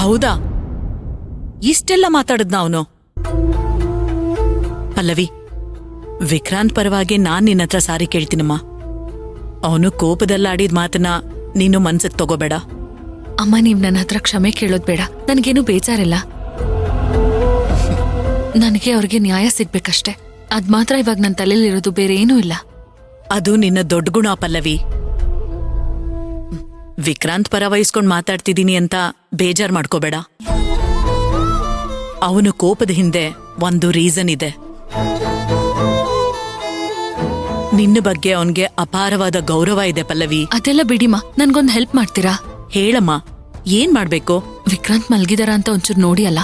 ಹೌದಾ? ಇಷ್ಟೆಲ್ಲ ಮಾತಾಡದ್ನ ಅವನು? ಪಲ್ಲವಿ, ವಿಕ್ರಾಂತ್ ಪರವಾಗಿ ನಾನ್ ನಿನ್ನತ್ರ ಸಾರಿ ಕೇಳ್ತೀನಮ್ಮ. ಅವನು ಕೋಪದಲ್ಲಾಡಿದ ಮಾತನ್ನ ನೀನು ಮನ್ಸಿಗೆ ತಗೋಬೇಡ. ಅಮ್ಮ, ನೀವ್ ನನ್ನ ಹತ್ರ ಕ್ಷಮೆ ಕೇಳೋದ್ ಬೇಡ. ನನ್ಗೇನು ಬೇಜಾರಿಲ್ಲ. ನನಗೆ ಅವ್ರಿಗೆ ನ್ಯಾಯ ಸಿಗ್ಬೇಕಷ್ಟೆ. ಅದ್ ಮಾತ್ರ ಇವಾಗ ನನ್ನ ತಲೆಯಲ್ಲಿರೋದು, ಬೇರೆ ಏನೂ ಇಲ್ಲ. ಅದು ನಿನ್ನ ದೊಡ್ಡ ಗುಣ ಪಲ್ಲವಿ. ವಿಕ್ರಾಂತ್ ಪರ ವಹಿಸ್ಕೊಂಡ್ ಮಾತಾಡ್ತಿದ್ದೀನಿ ಅಂತ ಬೇಜಾರ್ ಮಾಡ್ಕೋಬೇಡ. ಅವನು ಕೋಪದ ಹಿಂದೆ ಒಂದು ರೀಸನ್ ಇದೆ. ನಿನ್ನ ಬಗ್ಗೆ ಅವನ್ಗೆ ಅಪಾರವಾದ ಗೌರವ ಇದೆ ಪಲ್ಲವಿ. ಅದೆಲ್ಲ ಬಿಡಿಮಾ, ನನ್ಗೊಂದ್ ಹೆಲ್ಪ್ ಮಾಡ್ತೀರಾ? ಹೇಳಮ್ಮ, ಏನ್ ಮಾಡ್ಬೇಕು? ವಿಕ್ರಾಂತ್ ಮಲ್ಗಿದಾರ ಅಂತ ಒಂಚೂರು ನೋಡಿ ಅಲ್ಲ.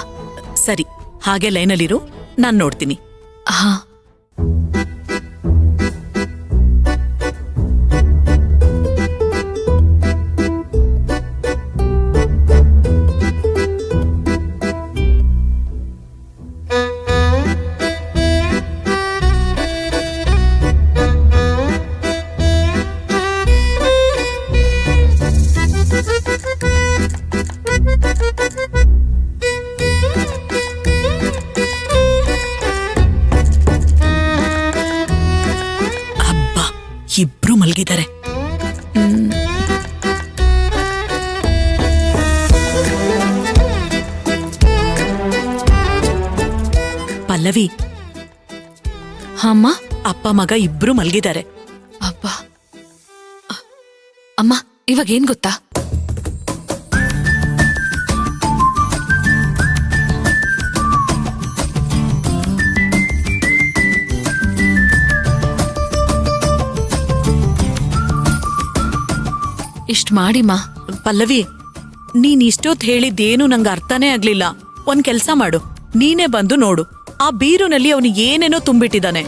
ಸರಿ, ಹಾಗೆ ಲೈನಲ್ಲಿರು, ನಾನ್ ನೋಡ್ತೀನಿ. ಹಾ. ಇಬ್ರು ಮಲ್ಗಿದ್ದಾರೆ. ಪಲ್ಲವಿ, ಅಮ್ಮ, ಅಪ್ಪ ಮಗ ಇಬ್ರು ಮಲ್ಗಿದ್ದಾರೆ. ಅಪ್ಪ ಅಮ್ಮ, ಇವಾಗ ಏನ್ ಗೊತ್ತಾ? ಇಷ್ಟ್ ಮಾಡಿಮಾ. ಪಲ್ಲವಿ, ನೀನ್ ಇಷ್ಟೊತ್ತು ಹೇಳಿದ್ದೇನು ನಂಗೆ ಅರ್ಥನೇ ಆಗ್ಲಿಲ್ಲ. ಒಂದ್ ಕೆಲ್ಸ ಮಾಡು, ನೀನೇ ಬಂದು ನೋಡು. ಆ ಬೀರುನಲ್ಲಿ ಅವನು ಏನೇನೋ ತುಂಬಿಟ್ಟಿದ್ದಾನೆ.